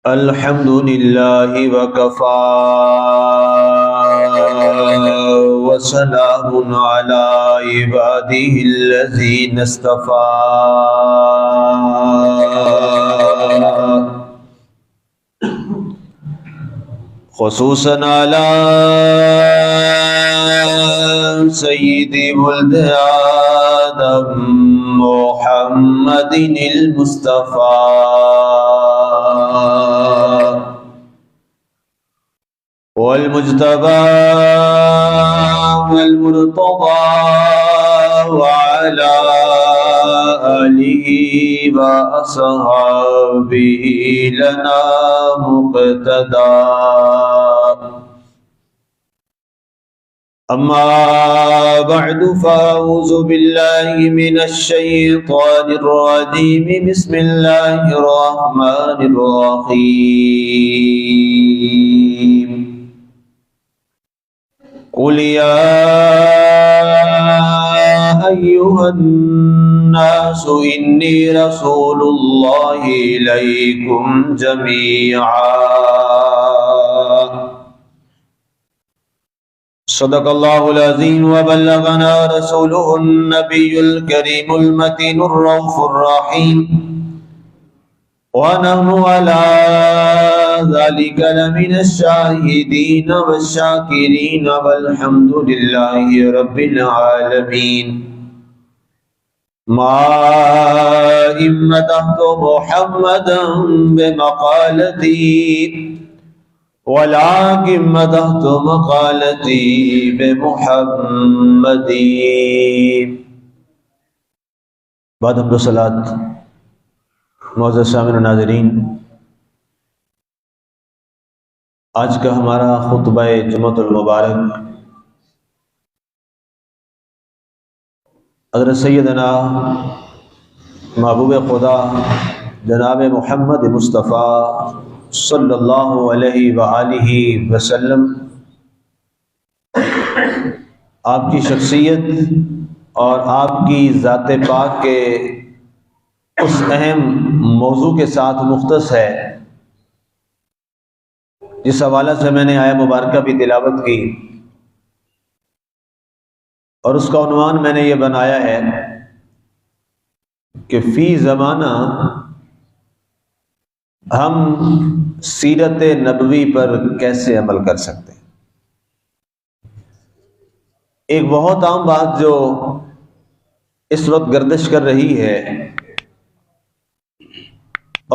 الحمد لله وكفى وسلام على عباده الذين اصطفى خصوصا على سيد ولد آدم محمد المصطفى والمجتبى والمرتضى وعلى آله وأصحابه لنا مقتدى. أما بعد فأعوذ بالله من الشيطان الرجيم. بسم الله الرحمن الرحيم. قل يا أيها الناس إني رسول الله إليكم جميعا. صدق الله العظيم وبلغنا رسوله النبي الكريم المتين الرؤوف الرحيم ونحن على ذلك لمن الشاهدين والشاكرين والحمد لله رب العالمين. ما إن مدحت محمدا بمقالتي ولكن مدحت مقالتي بمحمد. بعد حمد و صلاۃ، معزز سامعین و ناظرین، آج کا ہمارا خطبہ جمعۃ المبارک حضرت سیدنا محبوب خدا جناب محمد مصطفیٰ صلی اللہ علیہ وآلہ وسلم آپ کی شخصیت اور آپ کی ذات پاک کے اس اہم موضوع کے ساتھ مختص ہے جس حوالہ سے میں نے آیہ مبارکہ بھی تلاوت کی، اور اس کا عنوان میں نے یہ بنایا ہے کہ فی زمانہ ہم سیرت نبوی پر کیسے عمل کر سکتے ہیں. ایک بہت عام بات جو اس وقت گردش کر رہی ہے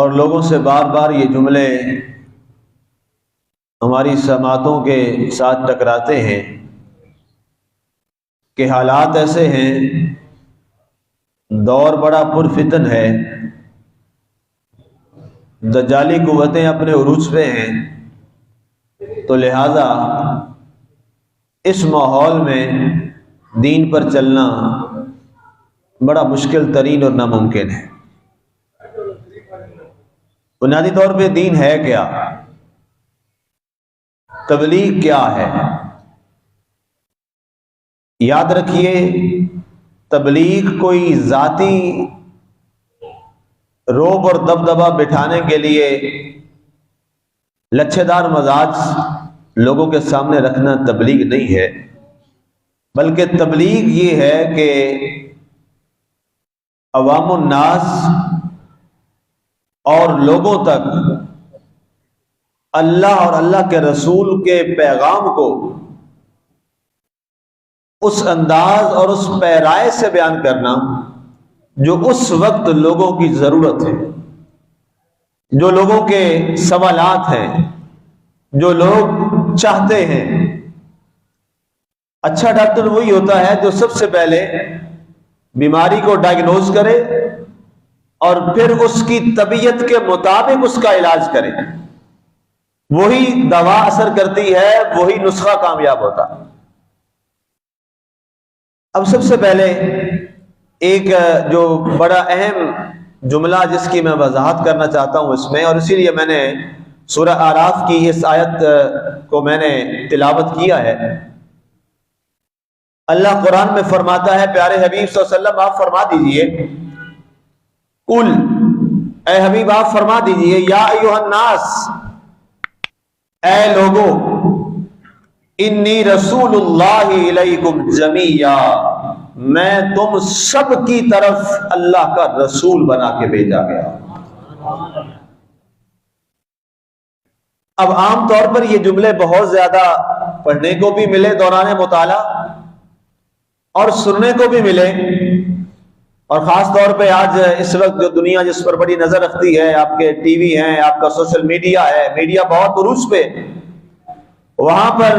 اور لوگوں سے بار بار یہ جملے ہماری سماعتوں کے ساتھ ٹکراتے ہیں کہ حالات ایسے ہیں، دور بڑا پرفتن ہے، دجالی قوتیں اپنے عروج پہ ہیں، تو لہذا اس ماحول میں دین پر چلنا بڑا مشکل ترین اور ناممکن ہے. بنیادی طور پہ دین ہے کیا؟ تبلیغ کیا ہے؟ یاد رکھیے، تبلیغ کوئی ذاتی روب اور دبدبہ بٹھانے کے لیے لچھے دار مزاج لوگوں کے سامنے رکھنا تبلیغ نہیں ہے، بلکہ تبلیغ یہ ہے کہ عوام الناس اور لوگوں تک اللہ اور اللہ کے رسول کے پیغام کو اس انداز اور اس پیرائے سے بیان کرنا جو اس وقت لوگوں کی ضرورت ہے، جو لوگوں کے سوالات ہیں، جو لوگ چاہتے ہیں. اچھا ڈاکٹر وہی ہوتا ہے جو سب سے پہلے بیماری کو ڈائگنوز کرے اور پھر اس کی طبیعت کے مطابق اس کا علاج کرے. وہی دوا اثر کرتی ہے، وہی نسخہ کامیاب ہوتا ہے. اب سب سے پہلے ایک جو بڑا اہم جملہ جس کی میں وضاحت کرنا چاہتا ہوں اس میں، اور اسی لیے میں نے سورہ اعراف کی اس آیت کو میں نے تلاوت کیا ہے. اللہ قرآن میں فرماتا ہے، پیارے حبیب صلی اللہ علیہ وسلم آپ فرما دیجئے، قل اے حبیب آپ فرما دیجئے یا ایھا الناس، اے لوگو، انی رسول اللہ الیکم جمیعا، میں تم سب کی طرف اللہ کا رسول بنا کے بھیجا گیا۔ اب عام طور پر یہ جملے بہت زیادہ پڑھنے کو بھی ملے دوران مطالعہ اور سننے کو بھی ملے، اور خاص طور پہ آج اس وقت جو دنیا جس پر بڑی نظر رکھتی ہے، آپ کے ٹی وی ہیں، آپ کا سوشل میڈیا ہے، میڈیا بہت عروج پہ، وہاں پر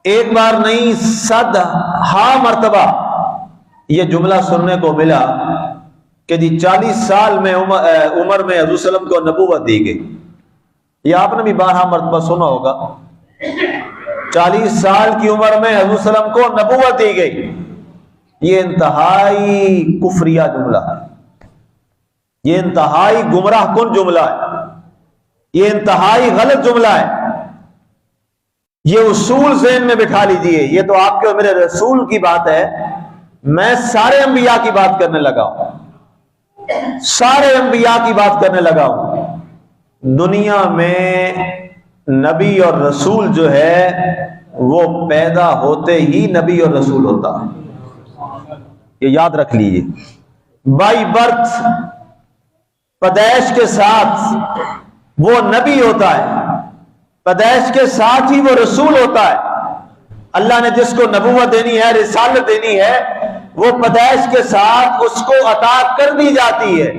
ایک بار نہیں 100 مرتبہ یہ جملہ سننے کو ملا کہ جی 40 سال میں عمر میں حضور صلی اللہ علیہ وسلم کو نبوت دی گئی۔ یہ آپ نے بھی 12 مرتبہ سنا ہوگا، 40 سال کی عمر میں حضور صلی اللہ علیہ وسلم کو نبوت دی گئی۔ یہ انتہائی کفریہ جملہ ہے، یہ انتہائی گمراہ کن جملہ ہے، یہ انتہائی غلط جملہ ہے۔ یہ اصول ذہن میں بٹھا لیجئے، یہ تو آپ کے اور میرے رسول کی بات ہے، میں سارے انبیاء کی بات کرنے لگا ہوں، سارے انبیاء کی بات کرنے لگا ہوں۔ دنیا میں نبی اور رسول جو ہے وہ پیدا ہوتے ہی نبی اور رسول ہوتا ہے، یہ یاد رکھ لیجئے، بائی برتھ، پیدائش کے ساتھ وہ نبی ہوتا ہے، پیدائش کے ساتھ ہی وہ رسول ہوتا ہے۔ اللہ نے جس کو نبوت دینی ہے، رسالت دینی ہے، وہ پیدائش کے ساتھ اس کو عطا کر دی جاتی ہے۔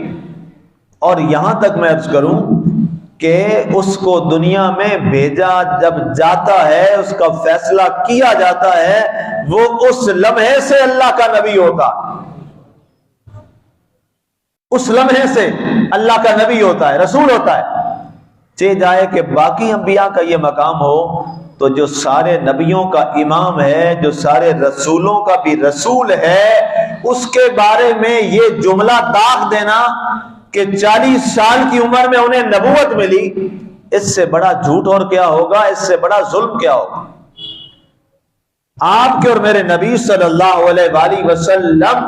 اور یہاں تک میں عرض کروں کہ اس کو دنیا میں بھیجا جب جاتا ہے، اس کا فیصلہ کیا جاتا ہے، وہ اس لمحے سے اللہ کا نبی ہوتا ہے، اس لمحے سے اللہ کا نبی ہوتا ہے، رسول ہوتا ہے۔ چاہے جائے کہ باقی انبیاء کا یہ مقام ہو، تو جو سارے نبیوں کا امام ہے، جو سارے رسولوں کا بھی رسول ہے، اس کے بارے میں یہ جملہ داغ دینا کہ 40 سال کی عمر میں انہیں نبوت ملی، اس سے بڑا جھوٹ اور کیا ہوگا، اس سے بڑا ظلم کیا ہوگا۔ آپ کے اور میرے نبی صلی اللہ علیہ وآلہ وسلم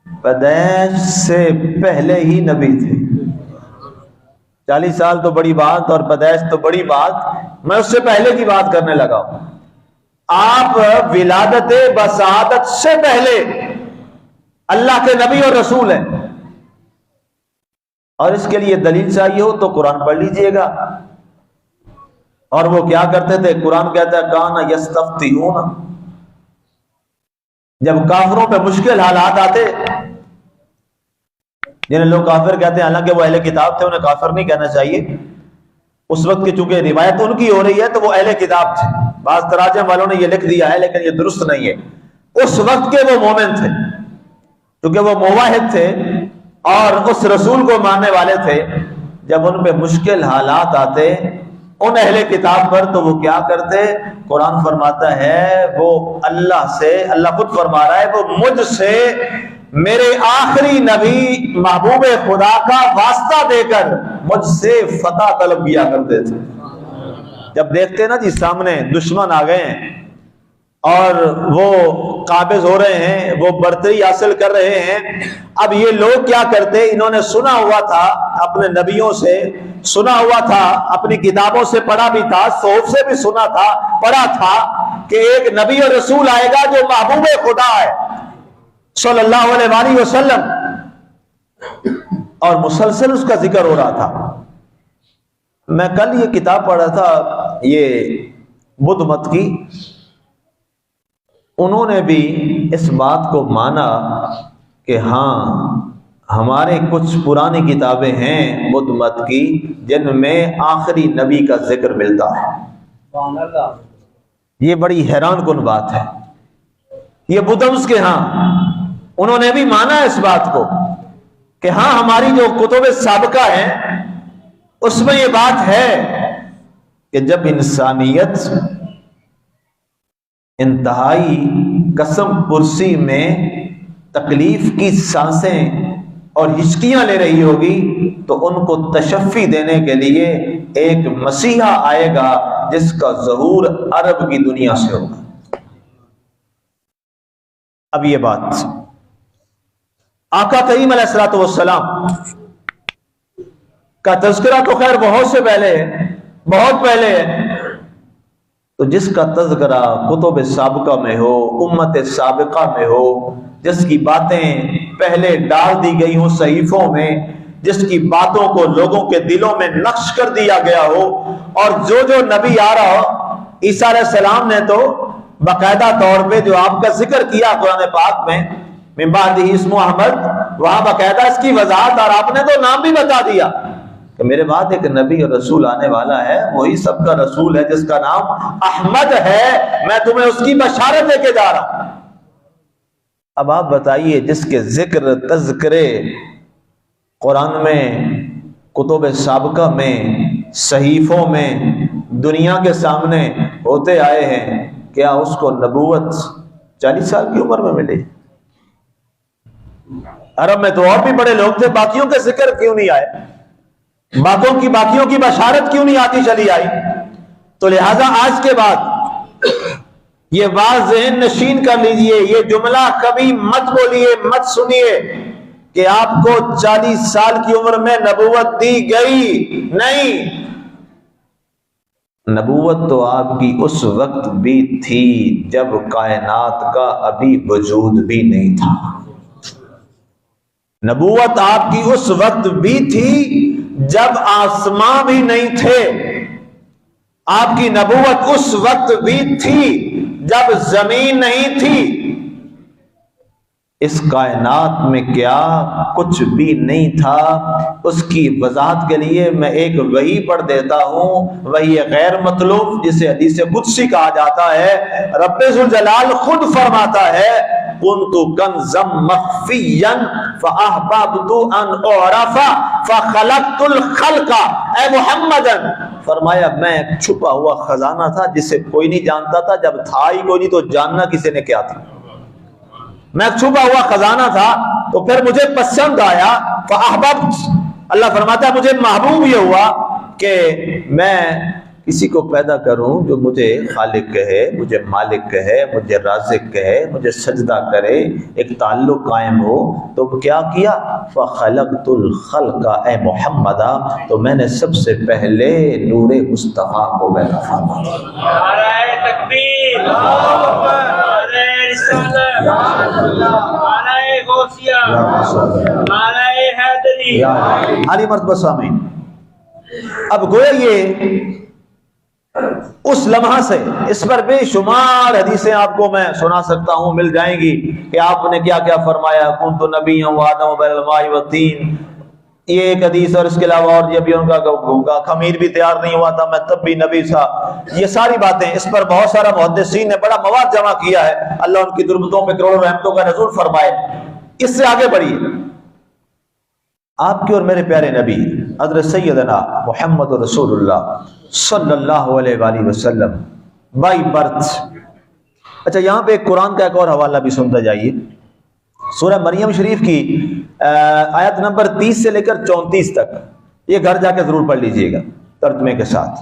پیدائش سے پہلے ہی نبی تھے۔ 40 سال تو بڑی بات اور پیدائش تو بڑی بات، میں اس سے پہلے کی بات کرنے لگا ہوں۔ آپ ولادت بسعادت سے پہلے اللہ کے نبی اور رسول ہیں، اور اس کے لیے دلیل چاہیے ہو تو قرآن پڑھ لیجئے گا۔ اور وہ کیا کرتے تھے؟ قرآن کہتا ہے کان یستفتحون، جب کافروں پہ مشکل حالات آتے، جنہیں لوگ کافر کہتے ہیں، حالانکہ وہ اہل کتاب تھے، انہیں کافر نہیں کہنا چاہیے، اس وقت کی چونکہ روایت ان کی ہو رہی ہے تو وہ اہل کتاب تھے، بعض تراجم والوں نے یہ لکھ دیا ہے لیکن یہ درست نہیں ہے، اس وقت کے وہ مومن تھے، کیونکہ وہ موحد تھے اور اس رسول کو ماننے والے تھے۔ جب ان پہ مشکل حالات آتے ان اہل کتاب پر، تو وہ کیا کرتے؟ قرآن فرماتا ہے وہ اللہ سے، اللہ خود فرما رہا ہے، وہ مجھ سے میرے آخری نبی محبوب خدا کا واسطہ دے کر مجھ سے فتح طلب کیا کرتے تھے۔ جب دیکھتے نا جی سامنے دشمن آ گئے ہیں اور وہ قابض ہو رہے ہیں، وہ برتری حاصل کر رہے ہیں، اب یہ لوگ کیا کرتے؟ انہوں نے سنا ہوا تھا اپنے نبیوں سے، سنا ہوا تھا اپنی کتابوں سے، پڑھا بھی تھا، صحف سے بھی سنا تھا، پڑھا تھا کہ ایک نبی اور رسول آئے گا جو محبوب خدا ہے صلی اللہ علیہ وآلہ وسلم، اور مسلسل اس کا ذکر ہو رہا تھا۔ میں کل یہ کتاب پڑھ رہا تھا، یہ بدھ مت کی، انہوں نے بھی اس بات کو مانا کہ ہاں ہمارے کچھ پرانی کتابیں ہیں بدھ مت کی جن میں آخری نبی کا ذکر ملتا ہے۔ یہ بڑی حیران کن بات ہے۔ یہ بدھمس کے ہاں انہوں نے بھی مانا اس بات کو کہ ہاں ہماری جو کتب سابقہ ہیں اس میں یہ بات ہے کہ جب انسانیت انتہائی قسم پرسی میں تکلیف کی سانسیں اور ہچکیاں لے رہی ہوگی تو ان کو تشفی دینے کے لیے ایک مسیحا آئے گا جس کا ظہور عرب کی دنیا سے ہوگا۔ اب یہ بات آقا کریم علیہ الصلوۃ والسلام کا تذکرہ تو خیر بہت سے پہلے ہے، بہت پہلے ہے، تو جس کا تذکرہ کتب سابقہ میں ہو، امت سابقہ میں ہو، جس کی باتیں پہلے ڈال دی گئی ہوں صحیفوں میں، جس کی باتوں کو لوگوں کے دلوں میں نقش کر دیا گیا ہو، اور جو نبی آ رہا ہو، عیسیٰ علیہ السلام نے تو باقاعدہ طور پہ جو آپ کا ذکر کیا قرآن پاک میں من بعدہ اسمہ احمد، وہاں باقاعدہ اس کی وضاحت، اور آپ نے تو نام بھی بتا دیا کہ میرے بعد ایک نبی اور رسول آنے والا ہے، وہی سب کا رسول ہے جس کا نام احمد ہے، میں تمہیں اس کی بشارت دے کے جا رہا ہوں۔ اب آپ بتائیے، جس کے ذکر تذکرے قرآن میں، کتب سابقہ میں، صحیفوں میں، دنیا کے سامنے ہوتے آئے ہیں، کیا اس کو نبوت 40 سال کی عمر میں ملی؟ عرب میں تو اور بھی بڑے لوگ تھے، باقیوں کے ذکر کیوں نہیں آئے؟ باقیوں کی بشارت کیوں نہیں آتی چلی آئی؟ تو لہذا آج کے بعد یہ بات ذہن نشین کر لیجئے، یہ جملہ کبھی مت بولیے، مت سنیے کہ آپ کو 40 سال کی عمر میں نبوت دی گئی، نہیں، نبوت تو آپ کی اس وقت بھی تھی جب کائنات کا ابھی وجود بھی نہیں تھا۔ نبوت آپ کی اس وقت بھی تھی جب آسماں بھی نہیں تھے، آپ کی نبوت اس وقت بھی تھی جب زمین نہیں تھی، اس کائنات میں کیا کچھ بھی نہیں تھا۔ اس کی وضاحت کے لیے میں ایک وحی پڑھ دیتا ہوں، وحی غیر مطلوب جسے حدیث قدسی کہا جاتا ہے۔ رب ذوالجلال خود فرماتا ہے كنت كنزا مخفيا فاحببت ان اعرف فخلقت الخلق، اے محمد، فرمایا میں ایک چھپا ہوا خزانہ تھا جسے کوئی نہیں جانتا تھا، جب تھا ہی کوئی نہیں تو جاننا کسی نے کیا تھا۔ میں ایک چھپا ہوا خزانہ تھا تو پھر مجھے پسند آیا، فاحببت، اللہ فرماتا ہے مجھے محبوب یہ ہوا کہ میں کسی کو پیدا کروں جو مجھے خالق کہے، مجھے مالک کہے، مجھے رازق کہے، مجھے سجدہ کرے، ایک تعلق قائم ہو۔ تو کیا کیا؟ فخلقت الخلق، اے محمد، تو میں نے سب سے پہلے نور مصطفیٰ کو پیدا فرمایا۔ نعرہ تکبیر، اللہ اکبر، نعرہ رسالت، نعرہ غوثیہ، نعرہ حیدری، علی مرتبہ سامعین، اب گویا یہ اس لمحہ سے اس پر بے شمار حدیثیں آپ کو میں سنا سکتا ہوں، مل جائیں گی کہ آپ نے کیا کیا فرمایا، کنت نبیا وآدم بین الماء والطین، یہ ایک حدیث، اور اس کے علاوہ اور یہ بھی ان کا خمیر بھی تیار نہیں ہوا تھا، میں تب بھی نبی تھا، یہ ساری باتیں، اس پر بہت سارا محدثین نے بڑا مواد جمع کیا ہے، اللہ ان کی دربتوں پہ کروڑوں رحمتوں کا نزول فرمائے۔ اس سے آگے بڑھیے، آپ کے اور میرے پیارے نبی حضرت سیدنا محمد رسول اللہ صلی اللہ علیہ وآلہ وسلم بائی برتھ۔ اچھا، یہاں پہ ایک قرآن کا ایک اور حوالہ بھی سنتے جائیے، سورہ مریم شریف کی آیت نمبر 30 سے لے کر 34 تک، یہ گھر جا کے ضرور پڑھ لیجئے گا ترجمے کے ساتھ۔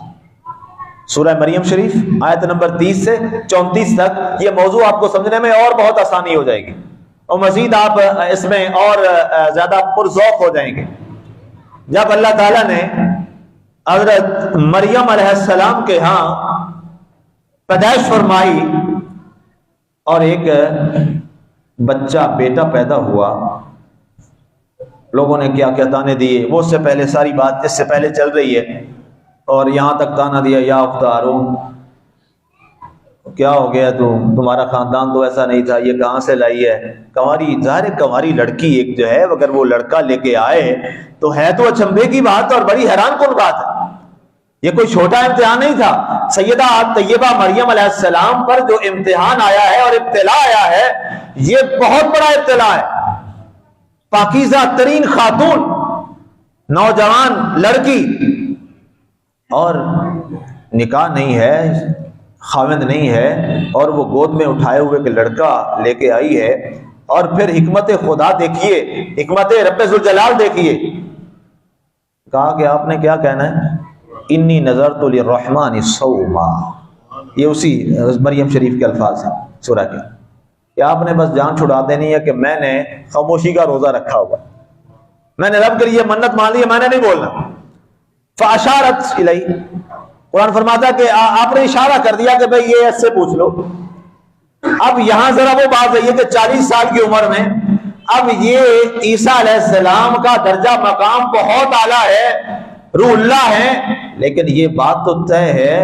سورہ مریم شریف آیت نمبر 30 سے 34 تک، یہ موضوع آپ کو سمجھنے میں اور بہت آسانی ہو جائے گی، اور مزید آپ اس میں اور زیادہ پرذوق ہو جائیں گے۔ جب اللہ تعالیٰ نے حضرت مریم علیہ السلام کے ہاں پیدائش فرمائی اور ایک بچہ بیٹا پیدا ہوا، لوگوں نے کیا کیا تانے دیے، وہ اس سے پہلے ساری بات اس سے پہلے چل رہی ہے، اور یہاں تک تانا دیا یا اخت ہارون، کیا ہو گیا تمہارا خاندان تو ایسا نہیں تھا، یہ کہاں سے لائی ہے؟ کنواری، ظاہر کنواری لڑکی ایک جو ہے، اگر وہ لڑکا لے کے آئے تو ہے تو اچنبھے کی بات اور بڑی حیران کن بات ہے، یہ کوئی چھوٹا امتحان نہیں تھا۔ سیدہ طیبہ مریم علیہ السلام پر جو امتحان آیا ہے اور ابتلا آیا ہے، یہ بہت بڑا ابتلا ہے۔ پاکیزہ ترین خاتون، نوجوان لڑکی، اور نکاح نہیں ہے، خاوند نہیں ہے، اور وہ گود میں اٹھائے ہوئے کہ لڑکا لے کے آئی ہے، اور پھر حکمت خدا دیکھیے، حکمت رب ذوالجلال دیکھیے، کہا کہ آپ نے کیا کہنا ہے، انی نذرت للرحمن صوما، یہ اسی مریم شریف کے الفاظ ہیں سورہ کے۔ کہ آپ نے بس جان چھڑا دینی ہے کہ میں نے خاموشی کا روزہ رکھا ہوا، میں نے رب کے لیے منت مان لی ہے، میں نے نہیں بولنا. فاشارت الی، قرآن فرماتا کہ آپ نے اشارہ کر دیا کہ بھئی یہ ایسے پوچھ لو. اب یہاں ذرا وہ بات ہے کہ 40 سال کی عمر میں اب یہ عیسیٰ علیہ السلام کا درجہ مقام بہت اعلیٰ ہے، روح اللہ ہے، لیکن یہ بات تو طے ہے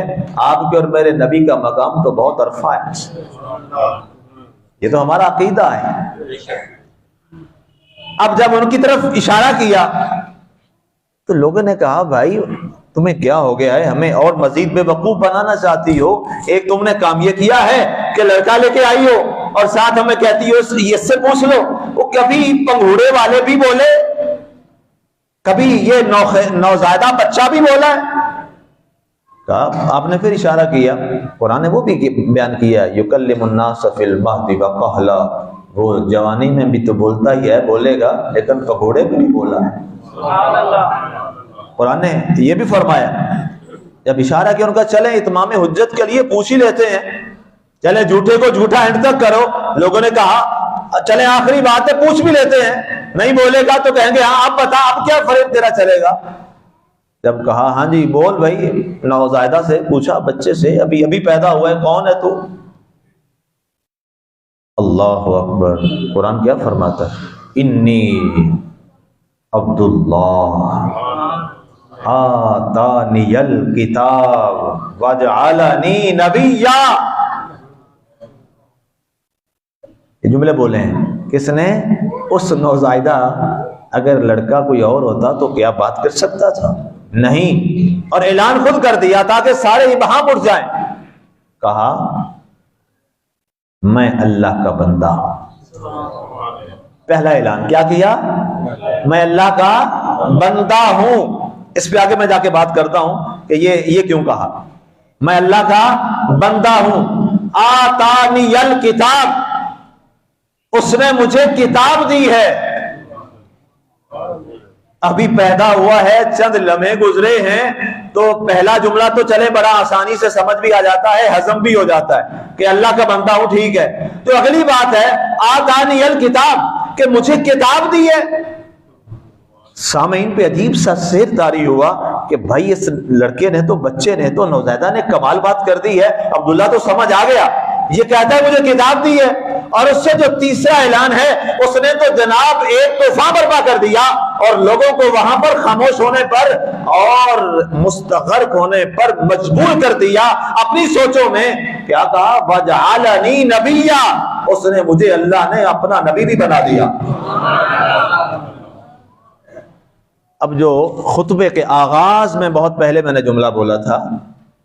آپ کے اور میرے نبی کا مقام تو بہت عرفہ ہے. یہ تو ہمارا عقیدہ ہے. اب جب ان کی طرف اشارہ کیا تو لوگوں نے کہا بھائی تمہیں کیا ہو گیا ہے، ہمیں اور مزید بے وقوف بنانا چاہتی ہو؟ ایک تم نے کام یہ کیا ہے کہ لڑکا لے کے آئی ہو اور ساتھ ہمیں کہتی ہو یہ سے پوچھ لو. وہ کبھی پنگھوڑے والے بھی بولے، کبھی یہ نوزائیدہ بچہ بھی بولا ہے. کہا آپ نے پھر اشارہ کیا، قرآن نے وہ بھی بیان کیا یکلم الناس فی المہد وکہلا، وہ جوانی میں بھی تو بولتا ہی ہے، بولے گا، لیکن پگوڑے میں بھی بولا ہے. سبحان اللہ. قرآن نے یہ بھی فرمایا. جب اشارہ کیا ان کا چلیں اتمام حجت کے لیے پوچھ ہی لیتے ہیں، چلیں جھوٹے کو جھوٹا اینڈ تک کرو. لوگوں نے کہا چلیں آخری بات ہے پوچھ بھی لیتے ہیں، نہیں بولے گا تو کہیں گے ہاں اب بتا اب کیا فریب تیرا چلے گا. جب کہا ہاں جی بول بھائی، نوزائیدہ سے پوچھا، بچے سے، ابھی ابھی پیدا ہوا ہے، کون ہے تو؟ اللہ اکبر. قرآن کیا فرماتا ہے؟ انی عبداللہ آتانی الکتاب وجعلنی نبیا. یہ جملے بولے ہیں کس نے؟ اس نوزائیدہ. اگر لڑکا کوئی اور ہوتا تو کیا بات کر سکتا تھا؟ نہیں. اور اعلان خود کر دیا تاکہ سارے وہاں اٹھ جائیں. کہا میں اللہ کا بندہ. پہلا اعلان کیا کیا؟ میں اللہ کا بندہ ہوں. اس پہ آگے میں جا کے بات کرتا ہوں کہ یہ کیوں کہا. میں اللہ کا بندہ ہوں. آتانی الکتاب، اس نے مجھے کتاب دی ہے. ابھی پیدا ہوا ہے، چند لمحے گزرے ہیں، تو پہلا جملہ تو چلے بڑا آسانی سے سمجھ بھی آ جاتا ہے، ہضم بھی ہو جاتا ہے کہ اللہ کا بندہ ہوں، ٹھیک ہے. تو اگلی بات ہے آتانی الکتاب، کہ مجھے کتاب دی ہے. سامعین پہ عجیب سا سیر طاری ہوا کہ بھائی اس لڑکے نے تو، بچے نے تو، نوزائیدہ نے کمال بات کر دی ہے. عبداللہ تو سمجھ آ گیا، یہ کہتا ہے مجھے کتاب دی ہے. اور اس سے جو تیسرا اعلان ہے اس نے تو جناب ایک طوفان برپا کر دیا اور لوگوں کو وہاں پر خاموش ہونے پر اور مستغرق ہونے پر مجبور کر دیا اپنی سوچوں میں. کیا کہا؟ وجعلنی نبیا، اس نے مجھے اللہ نے اپنا نبی بھی بنا دیا. اب جو خطبے کے آغاز میں بہت پہلے میں نے جملہ بولا تھا،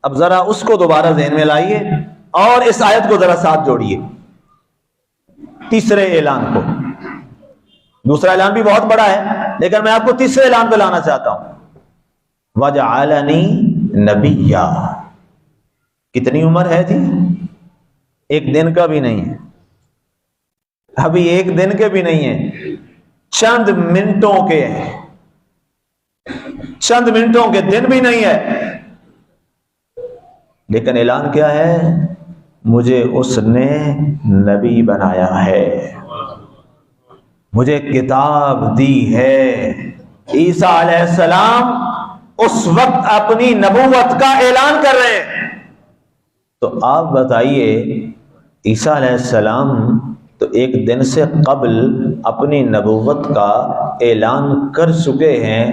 اب ذرا اس کو دوبارہ ذہن میں لائیے اور اس آیت کو ذرا ساتھ جوڑیے. تیسرے اعلان کو، دوسرا اعلان بھی بہت بڑا ہے لیکن میں آپ کو تیسرے اعلان پہ لانا چاہتا ہوں. وجعلنی نبیا. کتنی عمر ہے جی؟ ایک دن کا بھی نہیں ہے، ابھی ایک دن کے بھی نہیں ہے، چند منٹوں کے ہیں، چند منٹوں کے، دن بھی نہیں ہے. لیکن اعلان کیا ہے؟ مجھے اس نے نبی بنایا ہے، مجھے کتاب دی ہے. عیسیٰ علیہ السلام اس وقت اپنی نبوت کا اعلان کر رہے ہیں. تو آپ بتائیے عیسیٰ علیہ السلام تو ایک دن سے قبل اپنی نبوت کا اعلان کر چکے ہیں،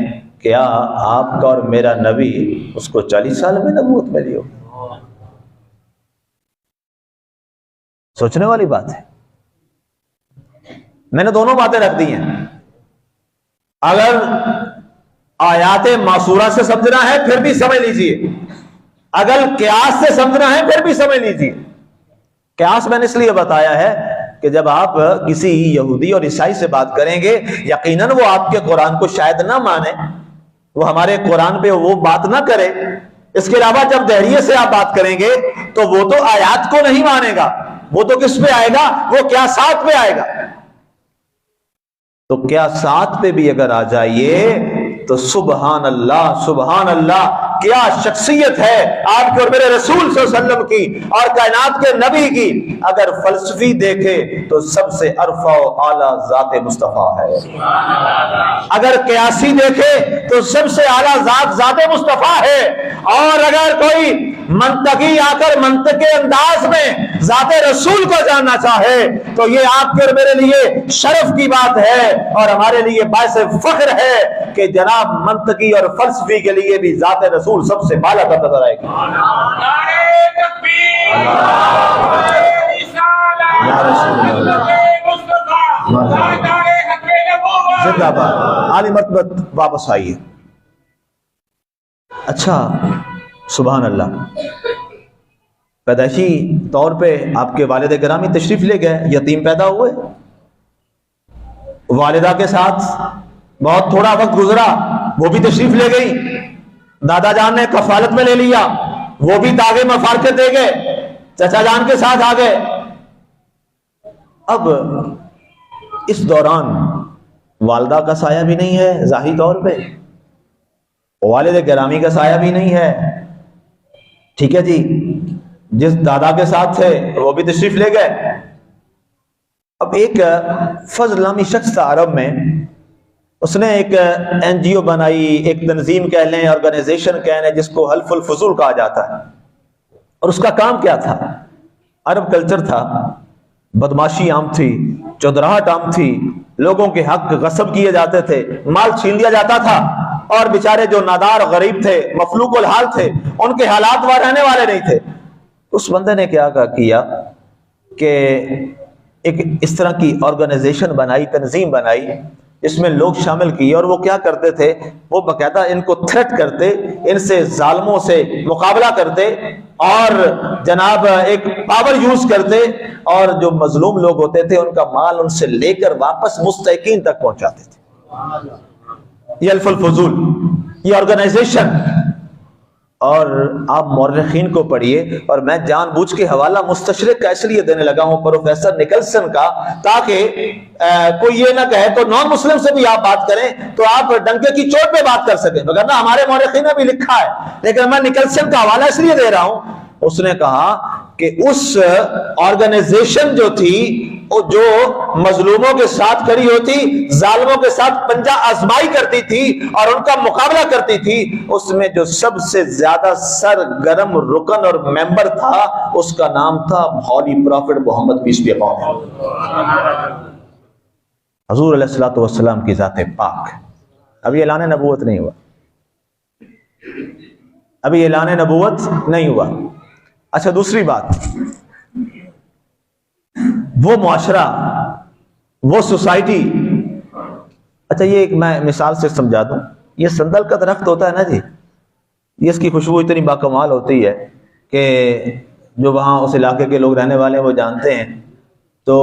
کیا آپ کا اور میرا نبی اس کو 40 سال میں نبوت ملی ہو؟ سوچنے والی بات ہے. میں نے دونوں باتیں رکھ دی ہیں. اگر آیات معصورہ سے سمجھنا ہے پھر بھی سمجھ لیجئے، اگر قیاس سے سمجھنا ہے پھر بھی سمجھ لیجئے. قیاس میں نے اس لیے بتایا ہے کہ جب آپ کسی یہودی اور عیسائی سے بات کریں گے یقیناً وہ آپ کے قرآن کو شاید نہ مانے، وہ ہمارے قرآن پہ وہ بات نہ کرے. اس کے علاوہ جب دہریے سے آپ بات کریں گے تو وہ تو آیات کو نہیں مانے گا، وہ تو کس پہ آئے گا؟ وہ قیاسات پہ آئے گا. تو قیاسات پہ بھی اگر آ جائیے تو سبحان اللہ سبحان اللہ، کیا شخصیت ہے آپ کے اور میرے رسول صلی اللہ علیہ وسلم کی اور کائنات کے نبی کی. اگر فلسفی دیکھے تو سب سے ارفع و اعلیٰ ذات مصطفیٰ ہے. اگر قیاسی دیکھے تو سب سے اعلیٰ ذات مصطفیٰ ہے. اور اگر کوئی منطقی آ کر منطقی انداز میں ذات رسول کو جاننا چاہے تو یہ آپ کے اور میرے لیے شرف کی بات ہے اور ہمارے لیے باعث فخر ہے کہ جناب منطقی اور فلسفی کے لیے بھی ذات رسول سب سے بالا کا نظر آئے گا. نعرہ تکبیر، یا رسول اللہ، زندہ باد. عالی مرتبت واپس آئیے. اچھا سبحان اللہ، پیدائشی طور پہ آپ کے والد گرامی تشریف لے گئے، یتیم پیدا ہوئے، والدہ کے ساتھ بہت تھوڑا وقت گزرا، وہ بھی تشریف لے گئی، دادا جان نے کفالت میں لے لیا، وہ بھی داغے مفارقت دے گئے، چچا جان کے ساتھ آ گئے. اب اس دوران والدہ کا سایہ بھی نہیں ہے ظاہری طور پہ، والد گرامی کا سایہ بھی نہیں ہے. ٹھیک ہے جی، جس دادا کے ساتھ تھے وہ بھی تشریف لے گئے. اب ایک فضل نامی شخص تھا عرب میں، اس نے ایک این جی او بنائی، ایک تنظیم کہہ لیں، آرگنائزیشن کہہ لیں، جس کو حلف الفضول کہا جاتا ہے. اور اس کا کام کیا تھا؟ عرب کلچر تھا، بدماشی عام تھی، چودراہٹ عام تھی، لوگوں کے حق غصب کیے جاتے تھے، مال چھین لیا جاتا تھا، اور بیچارے جو نادار غریب تھے، مفلوق الحال تھے، ان کے حالات وہاں رہنے والے نہیں تھے. اس بندے نے کیا کیا کہ ایک اس طرح کی آرگنائزیشن بنائی، تنظیم بنائی، اس میں لوگ شامل کیے. اور وہ کیا کرتے تھے؟ وہ باقاعدہ ان کو تھریٹ کرتے، ان سے ظالموں سے مقابلہ کرتے، اور جناب ایک پاور یوز کرتے، اور جو مظلوم لوگ ہوتے تھے ان کا مال ان سے لے کر واپس مستحقین تک پہنچاتے تھے. یہ الف الفضول، یہ آرگنائزیشن. اور آپ مورخین کو پڑھیے، اور میں جان بوجھ کے حوالہ مستشرق کا اس لیے دینے لگا ہوں پروفیسر نکلسن کا، تاکہ کوئی یہ نہ کہے تو نان مسلم سے بھی آپ بات کریں تو آپ ڈنکے کی چوٹ پہ بات کر سکیں، وگرنہ ہمارے مورخین نے بھی لکھا ہے، لیکن میں نکلسن کا حوالہ اس لیے دے رہا ہوں. اس نے کہا کہ اس آرگنائزیشن جو تھی، جو مظلوموں کے ساتھ کھڑی ہوتی، ظالموں کے ساتھ پنجہ آزمائی کرتی تھی اور ان کا مقابلہ کرتی تھی، اس میں جو سب سے زیادہ سرگرم رکن اور ممبر تھا، اس کا نام تھا holy prophet Muhammad peace be upon him, حضور علیہ الصلوۃ والسلام کی ذات پاک. ابھی اعلان نبوت نہیں ہوا، ابھی اعلان نبوت نہیں ہوا. اچھا دوسری بات، وہ معاشرہ، وہ سوسائٹی. اچھا یہ ایک میں مثال سے سمجھا دوں. یہ سندل کا درخت ہوتا ہے نا جی، یہ اس کی خوشبو اتنی باکمال ہوتی ہے کہ جو وہاں اس علاقے کے لوگ رہنے والے ہیں وہ جانتے ہیں. تو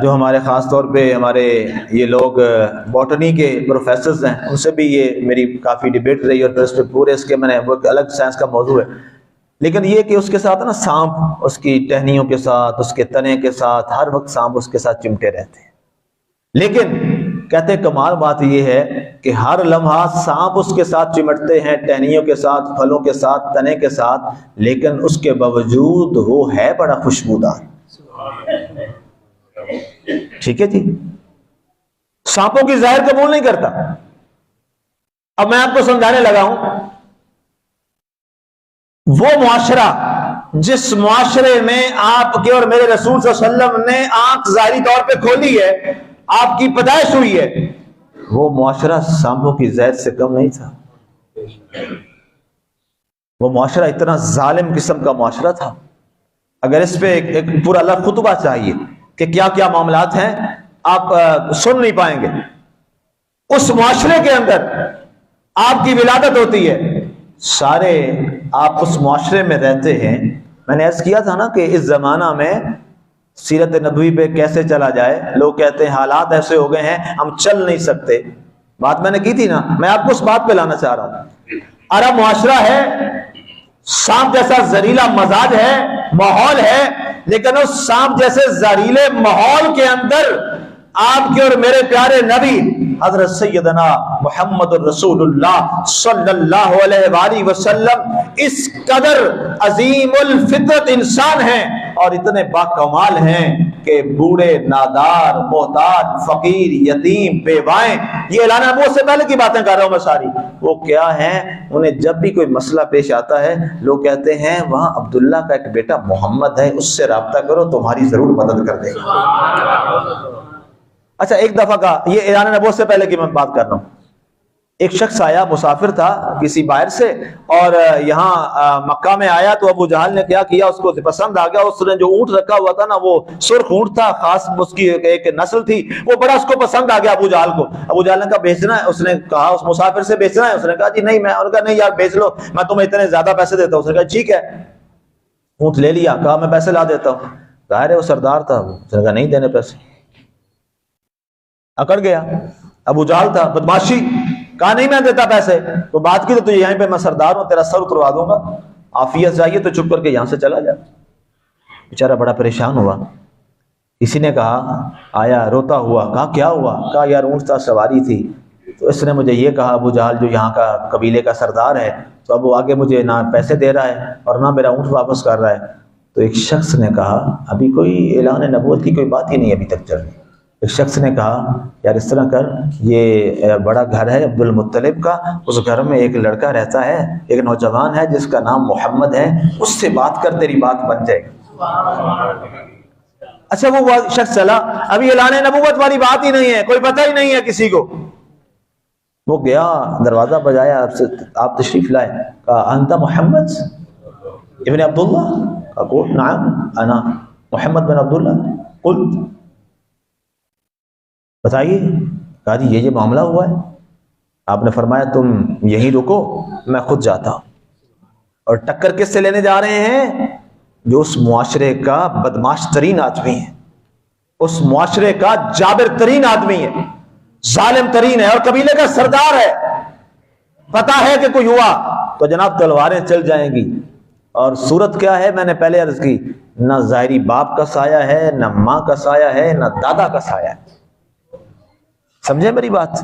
جو ہمارے خاص طور پہ ہمارے یہ لوگ باٹنی کے پروفیسرز ہیں، ان سے بھی یہ میری کافی ڈیبیٹ رہی، اور پھر اس پہ پورے اس کے میں نے وہ ایک الگ سائنس کا موضوع ہے. لیکن یہ کہ اس کے ساتھ نا سانپ، اس کی ٹہنیوں کے ساتھ، اس کے تنے کے ساتھ، ہر وقت سانپ اس کے ساتھ چمٹے رہتے ہیں. لیکن کہتے کمال بات یہ ہے کہ ہر لمحہ سانپ اس کے ساتھ چمٹتے ہیں، ٹہنیوں کے ساتھ، پھلوں کے ساتھ، تنے کے ساتھ، لیکن اس کے باوجود وہ ہے بڑا خوشبودار. ٹھیک ہے جی، سانپوں کی ظاہر قبول نہیں کرتا. اب میں آپ کو سمجھانے لگا ہوں، وہ معاشرہ جس معاشرے میں آپ کے اور میرے رسول صلی اللہ علیہ وسلم نے آنکھ ظاہری طور پہ کھولی ہے، آپ کی پیدائش ہوئی ہے، وہ معاشرہ سانپوں کی زہر سے کم نہیں تھا. وہ معاشرہ اتنا ظالم قسم کا معاشرہ تھا. اگر اس پہ ایک پورا الگ خطبہ چاہیے کہ کیا کیا معاملات ہیں، آپ سن نہیں پائیں گے. اس معاشرے کے اندر آپ کی ولادت ہوتی ہے، سارے آپ اس معاشرے میں رہتے ہیں. میں نے عرض کیا تھا نا کہ اس زمانہ میں سیرت نبوی پہ کیسے چلا جائے. لوگ کہتے ہیں حالات ایسے ہو گئے ہیں ہم چل نہیں سکتے. بات میں نے کی تھی نا، میں آپ کو اس بات پہ لانا چاہ رہا ہوں. عرب معاشرہ ہے، سانپ جیسا زہریلا مزاج ہے، ماحول ہے، لیکن اس سانپ جیسے زہریلے ماحول کے اندر آپ کے اور میرے پیارے نبی حضرت سیدنا محمد الرسول اللہ صلی اللہ علیہ وآلہ وسلم اس قدر عظیم الفطرت انسان ہیں اور اتنے باکمال ہیں کہ بوڑھے، نادار، محتاج، فقیر، یتیم، بیوائیں، یہ اعلان نبوت سے پہلے کی باتیں کر رہا ہوں میں ساری، وہ کیا ہیں، انہیں جب بھی کوئی مسئلہ پیش آتا ہے لوگ کہتے ہیں وہاں عبداللہ کا ایک بیٹا محمد ہے، اس سے رابطہ کرو تمہاری ضرور مدد کر دے گا۔ اچھا، ایک دفعہ کا یہ اعلان نبوت سے پہلے کی میں بات کر رہا ہوں، ایک شخص آیا، مسافر تھا کسی باہر سے، اور یہاں مکہ میں آیا تو ابو جہل نے کیا کیا، اس کو پسند آ گیا، اس نے جو اونٹ رکھا ہوا تھا نا وہ سرخ اونٹ تھا، خاص اس کی ایک نسل تھی، وہ بڑا اس کو پسند آ گیا ابو جہل کو۔ ابو جہل نے کہا بیچنا ہے، اس نے کہا اس مسافر سے بیچنا ہے، اس نے کہا جی نہیں، انہوں نے کہا نہیں یار بیچ لو، میں تمہیں اتنے زیادہ پیسے دیتا ہوں۔ اس نے کہا ٹھیک ہے، اونٹ لے لیا، کہا میں پیسے لا دیتا ہوں، ظاہر ہے وہ سردار تھا، اس نے کہا نہیں دینے پیسے، اکڑ گیا، ابو جہل تھا، بدماشی، کہا نہیں میں دیتا پیسے، تو بات کی تو تجھے یہیں پہ میں سردار ہوں، تیرا سر اتروا دوں گا، عافیت چاہیے تو چپ کر کے یہاں سے چلا جا۔ بیچارہ بڑا پریشان ہوا، کسی نے کہا آیا روتا ہوا، کہا کیا ہوا، کہا یار اونٹ تھا، سواری تھی، تو اس نے مجھے یہ کہا، ابو جہل جو یہاں کا قبیلے کا سردار ہے، تو اب وہ آگے مجھے نہ پیسے دے رہا ہے اور نہ میرا اونٹ واپس کر رہا ہے۔ تو ایک شخص نے کہا ابھی کوئی اعلان نبوت کی کوئی بات ہی نہیں ابھی تک چل رہی۔ ایک شخص نے کہا یار اس طرح کر، یہ بڑا گھر ہے عبد المطلب کا، اس گھر میں ایک لڑکا رہتا ہے، ایک نوجوان ہے جس کا نام محمد ہے، اس سے بات کر تیری بات بن جائے گی۔ اچھا وہ شخص چلا، ابھی اعلان نبوت والی بات ہی نہیں ہے، کوئی پتہ ہی نہیں ہے کسی کو، وہ گیا دروازہ بجایا، آپ تشریف لائے، کہا انت محمد ابن عبداللہ، کہا نعم انا محمد بن عبداللہ، قلت بتائیے، کہا جی یہ معاملہ ہوا ہے، آپ نے فرمایا تم یہیں رکو میں خود جاتا ہوں، اور ٹکر کس سے لینے جا رہے ہیں، جو اس معاشرے کا بدماش ترین آدمی ہے، اس معاشرے کا جابر ترین آدمی ہے، ظالم ترین ہے، اور قبیلے کا سردار ہے، پتا ہے کہ کوئی ہوا تو جناب تلواریں چل جائیں گی، اور صورت کیا ہے میں نے پہلے عرض کی، نہ ظاہری باپ کا سایہ ہے، نہ ماں کا سایہ ہے، نہ دادا کا سایہ ہے، سمجھے میری بات،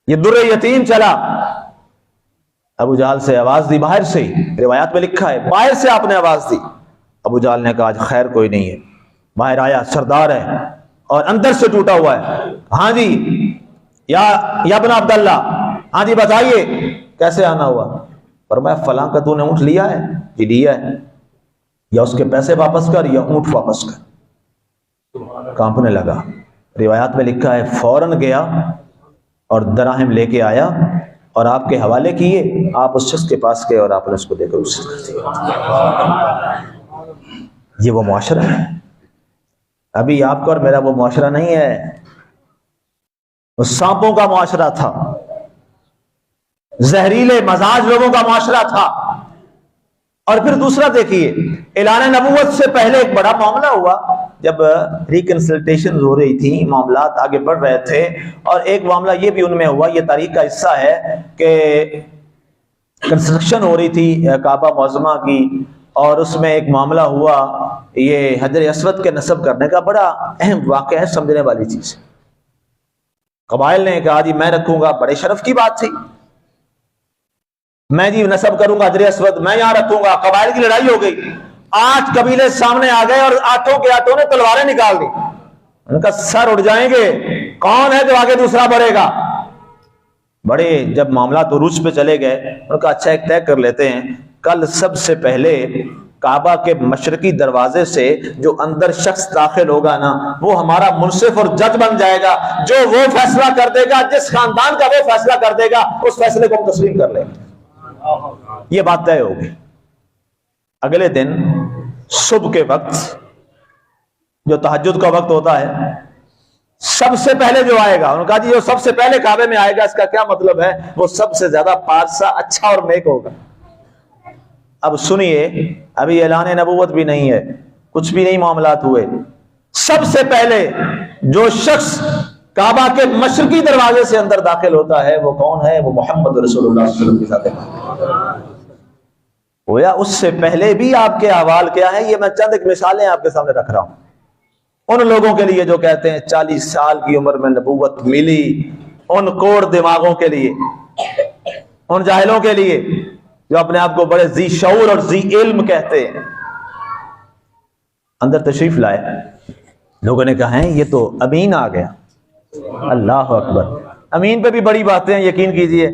یہ در یتیم چلا، ابو جہل سے آواز دی، باہر سے، روایات میں لکھا ہے باہر سے آپ نے آواز دی، ابو جہل نے کہا آج خیر کوئی نہیں ہے، باہر آیا، سردار ہے اور اندر سے ٹوٹا ہوا ہے، ہاں جی یا ابن عبداللہ، ہاں جی بتائیے کیسے آنا ہوا، فرمایا فلاں کا تو نے اونٹ لیا ہے، جی لیا ہے، یا اس کے پیسے واپس کر یا اونٹ واپس کر، کانپنے لگا، روایات میں لکھا ہے فوراً گیا اور دراہم لے کے آیا اور آپ کے حوالے کیے، آپ اس شخص کے پاس گئے اور آپ نے اس کو دے کر اس سے، یہ وہ معاشرہ ہے، ابھی آپ کا اور میرا وہ معاشرہ نہیں ہے، وہ سانپوں کا معاشرہ تھا، زہریلے مزاج لوگوں کا معاشرہ تھا۔ اور پھر دوسرا دیکھیے، اعلان نبوت سے پہلے ایک بڑا معاملہ ہوا، جب ریکنسلٹیشن ہو رہی تھی، معاملات آگے بڑھ رہے تھے، اور ایک معاملہ یہ بھی ان میں ہوا، یہ تاریخ کا حصہ ہے کہ کنسٹرکشن ہو رہی تھی کعبہ معظمہ کی، اور اس میں ایک معاملہ ہوا، یہ حجر اسود کے نصب کرنے کا بڑا اہم واقعہ ہے، سمجھنے والی چیز۔ قبائل نے کہا جی میں رکھوں گا، بڑے شرف کی بات تھی، میں جی نصب کروں گا حجر اسود، میں یہاں رکھوں گا، قبائل کی لڑائی ہو گئی، 8 قبیلے سامنے آ گئے اور 8 نے تلواریں نکال دی، ان کا سر اڑ جائیں گے، کون ہے جو آگے دوسرا بڑھے گا، بڑے جب معاملات عروج پہ چلے گئے، ان کا اچھا ایک طے کر لیتے ہیں، کل سب سے پہلے کعبہ کے مشرقی دروازے سے جو اندر شخص داخل ہوگا نا، وہ ہمارا منصف اور جج بن جائے گا، جو وہ فیصلہ کر دے گا، جس خاندان کا وہ فیصلہ کر دے گا، اس فیصلے کو ہم تسلیم کر لیں گے۔ یہ بات طے ہوگی۔ اگلے دن صبح کے وقت، جو تہجد کا وقت ہوتا ہے، سب سے پہلے جو آئے گا، انہوں نے کہا جی جو سب سے پہلے کعبے میں آئے گا، اس کا کیا مطلب ہے، وہ سب سے زیادہ پارسا، اچھا اور نیک ہوگا۔ اب سنیے، ابھی اعلان نبوت بھی نہیں ہے، کچھ بھی نہیں معاملات ہوئے، سب سے پہلے جو شخص کعبہ کے مشرقی دروازے سے اندر داخل ہوتا ہے وہ کون ہے، وہ محمد رسول اللہ صلی اللہ علیہ وسلم کی ذات ہے۔ گویا اس سے پہلے بھی آپ کے احوال کیا ہے، یہ میں چند ایک مثالیں آپ کے سامنے رکھ رہا ہوں۔ ان لوگوں کے لیے جو کہتے ہیں 40 سال کی عمر میں نبوت ملی، ان کوڑ دماغوں کے لیے، ان جاہلوں کے لیے جو اپنے آپ کو بڑے ذی شعور اور ذی علم کہتے ہیں۔ اندر تشریف لائے، لوگوں نے کہا ہے یہ تو امین آ گیا۔ اللہ اکبر، امین پہ بھی بڑی باتیں ہیں، یقین کیجئے۔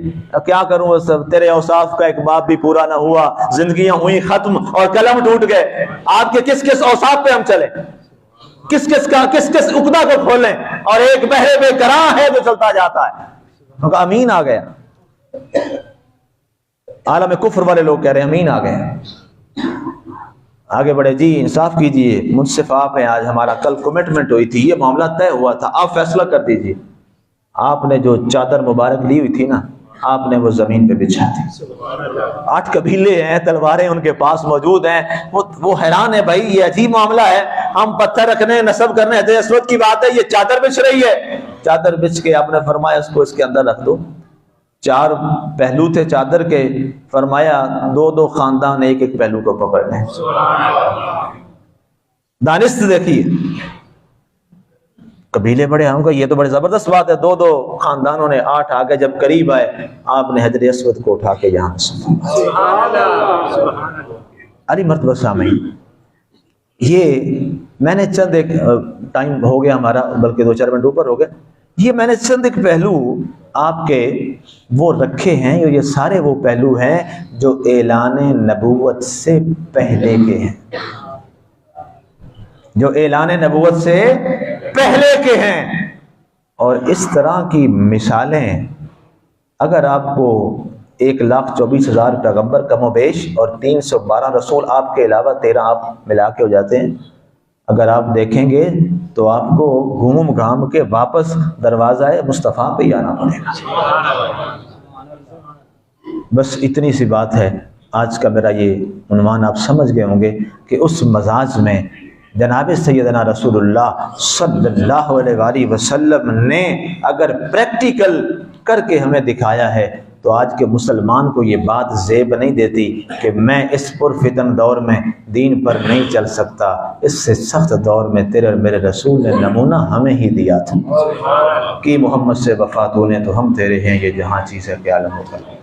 کیا کروں وہ سب، تیرے اوصاف کا ایک باب بھی پورا نہ ہوا، زندگیاں ہوئی ختم اور قلم ٹوٹ گئے۔ آپ کے کس کس اوصاف پہ ہم چلیں، کس کس عقدہ کو کھولیں، اور ایک بہرے بے کراں ہے جو چلتا جاتا ہے۔ ان کا امین آ گیا۔ عالم کفر والے لوگ کہہ رہے ہیں امین آ گئے۔ آگے بڑھے، جی انصاف کیجئے، منصف آپ ہیں، آج ہمارا کل کمٹمنٹ ہوئی تھی، یہ معاملہ طے ہوا تھا، آپ فیصلہ کر دیجئے۔ آپ نے جو چادر مبارک لی ہوئی تھی نا، آپ نے وہ زمین پہ بچھا دی۔ 8 قبیلے ہیں، تلواریں ان کے پاس موجود ہیں، وہ حیران ہے، بھائی یہ عجیب معاملہ ہے، ہم پتھر رکھنے نصب کرنے حجر اسود کی بات ہے، یہ چادر بچھ رہی ہے۔ چادر بچھ کے آپ نے فرمایا اس کو اس کے اندر رکھ دو۔ 4 پہلو تھے چادر کے، فرمایا 2 خاندان ایک ایک پہلو کو پکڑ لیں۔ دانست دیکھیے، قبیلے بڑے ہوں گے، یہ تو بڑی زبردست بات ہے۔ 2 خاندانوں نے 8 آگے جب قریب آئے، آپ نے حجر اسود کو اٹھا کے یہاں علی مرتبہ سامعین، یہ میں نے چند ایک ٹائم ہو گیا ہمارا، بلکہ 2-4 منٹ اوپر ہو گئے، یہ میں نے چند ایک پہلو آپ کے وہ رکھے ہیں، یہ سارے وہ پہلو ہیں جو اعلان نبوت سے پہلے کے ہیں، جو اعلان نبوت سے پہلے کے ہیں۔ اور اس طرح کی مثالیں اگر آپ کو 1,24,000 پیغمبر کم و بیش اور 312 رسول آپ کے علاوہ 13 آپ ملا کے ہو جاتے ہیں، اگر آپ دیکھیں گے تو آپ کو گھوم گھام کے واپس دروازہ مصطفیٰ پہ ہی آنا پڑے گا۔ بس اتنی سی بات ہے۔ آج کا میرا یہ عنوان آپ سمجھ گئے ہوں گے کہ اس مزاج میں جناب سیدنا رسول اللہ صلی اللہ علیہ وآلہ وسلم نے اگر پریکٹیکل کر کے ہمیں دکھایا ہے تو آج کے مسلمان کو یہ بات زیب نہیں دیتی کہ میں اس پرفتن دور میں دین پر نہیں چل سکتا۔ اس سے سخت دور میں تیرے اور میرے رسول نے نمونہ ہمیں ہی دیا تھا کہ محمد سے وفا تو نے تو ہم تیرے ہیں، یہ جہاں چیز ہے کہ عالم ہوتا ہے۔